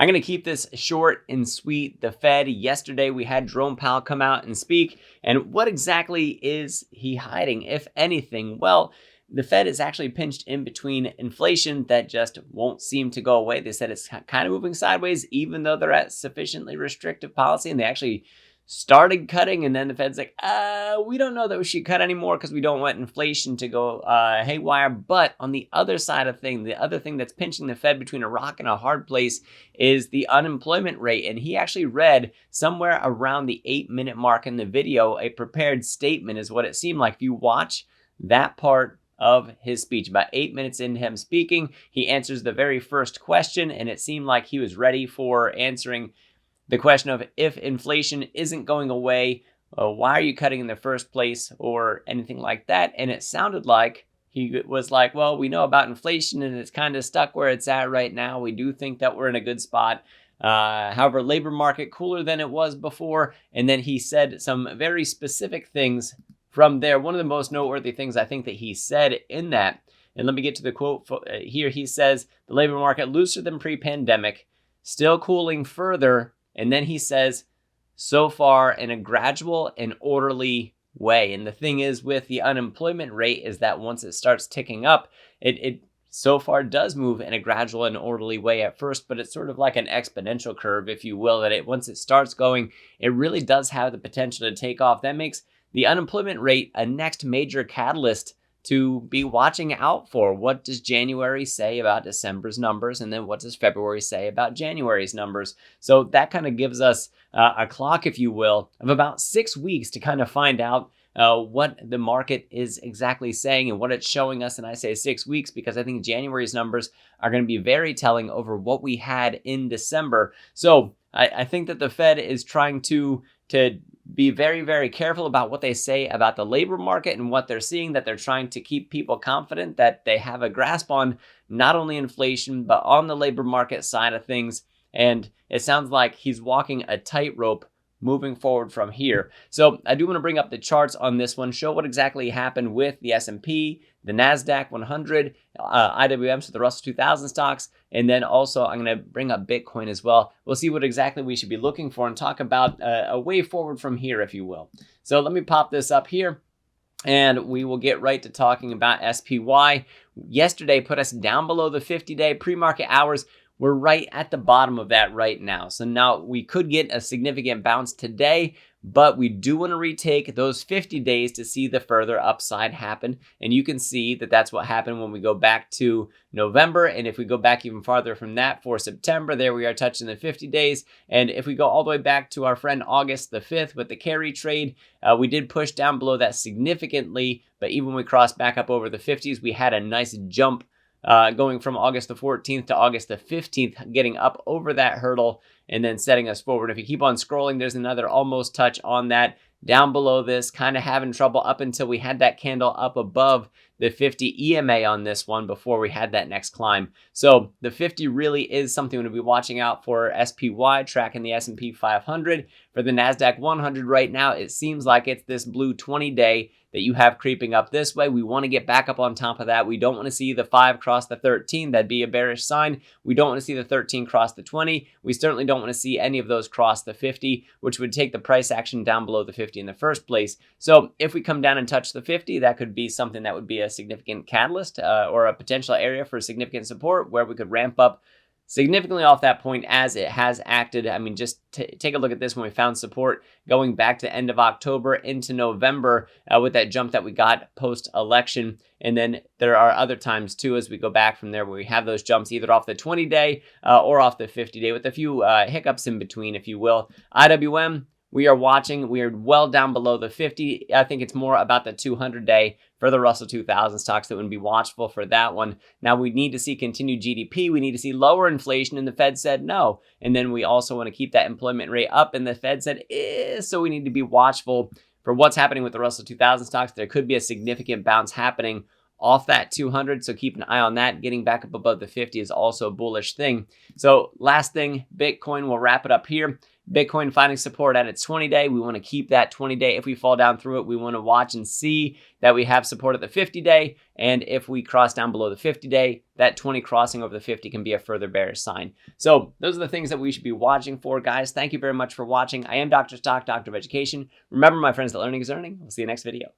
I'm going to keep this short and sweet. The Fed, yesterday we had Jerome Powell come out and speak. And what exactly is he hiding, if anything? Well, the Fed is actually pinched in between inflation that just won't seem to go away. They said it's kind of moving sideways, even though they're at sufficiently restrictive policy, and they actually started cutting, and then the Fed's like, we don't know that we should cut anymore because we don't want inflation to go haywire. But on the other side of things, the other thing that's pinching the Fed between a rock and a hard place is the unemployment rate. And he actually read somewhere around the 8-minute mark in the video, a prepared statement is what it seemed like. If you watch that part of his speech, about 8 minutes into him speaking, he answers the very first question, and it seemed like he was ready for answering the question of, if inflation isn't going away, why are you cutting in the first place, or anything like that. And it sounded like he was like, well, we know about inflation and it's kind of stuck where it's at right now. We do think that we're in a good spot. However, labor market cooler than it was before. And then he said some very specific things from there. One of the most noteworthy things I think that he said in that, and let me get to the quote here. He says, the labor market looser than pre-pandemic, still cooling further. And then he says, so far in a gradual and orderly way. And the thing is with the unemployment rate is that once it starts ticking up, it so far does move in a gradual and orderly way at first, but it's sort of like an exponential curve, if you will, that once it starts going, it really does have the potential to take off. That makes the unemployment rate a next major catalyst to be watching out for. What does January say about December's numbers? And then what does February say about January's numbers? So that kind of gives us a clock, if you will, of about 6 weeks to kind of find out what the market is exactly saying and what it's showing us. And I say 6 weeks because I think January's numbers are going to be very telling over what we had in December. So I think that the Fed is trying to be very, very careful about what they say about the labor market and what they're seeing, that they're trying to keep people confident that they have a grasp on not only inflation, but on the labor market side of things. And it sounds like he's walking a tightrope moving forward from here. So I do want to bring up the charts on this one, show what exactly happened with the S&P, the Nasdaq 100, IWM, so the Russell 2000 stocks, and then also I'm going to bring up Bitcoin as well. We'll see what exactly we should be looking for and talk about a way forward from here, if you will. So let me pop this up here, and we will get right to talking about SPY. Yesterday put us down below the 50-day pre-market hours. We're right at the bottom of that right now. So now we could get a significant bounce today, but we do want to retake those 50 days to see the further upside happen. And you can see that that's what happened when we go back to November. And if we go back even farther from that for September, there we are touching the 50 days. And if we go all the way back to our friend August the 5th with the carry trade, we did push down below that significantly. But even when we crossed back up over the 50s, we had a nice jump going from August the 14th to August the 15th, getting up over that hurdle and then setting us forward. If you keep on scrolling, there's another almost touch on that. Down below this, kind of having trouble up until we had that candle up above the 50 EMA on this one before we had that next climb. So the 50 really is something we're going to be watching out for. SPY tracking the S&P 500. For the Nasdaq 100 right now, it seems like it's this blue 20-day that you have creeping up this way. We want to get back up on top of that. We don't want to see the 5 cross the 13. That'd be a bearish sign. We don't want to see the 13 cross the 20. We certainly don't want to see any of those cross the 50, which would take the price action down below the 50 in the first place. So if we come down and touch the 50, that could be something that would be a significant catalyst or a potential area for significant support where we could ramp up significantly off that point as it has acted. I mean, just take a look at this when we found support going back to the end of October into November with that jump that we got post-election. And then there are other times too as we go back from there where we have those jumps either off the 20-day or off the 50-day with a few hiccups in between, if you will. IWM, we are watching. We are well down below the 50. I think it's more about the 200-day for the Russell 2000 stocks that would be watchful for that one. Now, we need to see continued GDP. We need to see lower inflation, and the Fed said no. And then we also want to keep that employment rate up, and the Fed said, so we need to be watchful for what's happening with the Russell 2000 stocks. There could be a significant bounce happening off that 200, so keep an eye on that. Getting back up above the 50 is also a bullish thing. So last thing, Bitcoin, we'll wrap it up here. Bitcoin finding support at its 20-day. We want to keep that 20-day. If we fall down through it, we want to watch and see that we have support at the 50-day. And if we cross down below the 50-day, that 20 crossing over the 50 can be a further bearish sign. So those are the things that we should be watching for, guys. Thank you very much for watching. I am Dr. Stock, Doctor of Education. Remember, my friends, that learning is earning. We'll see you next video.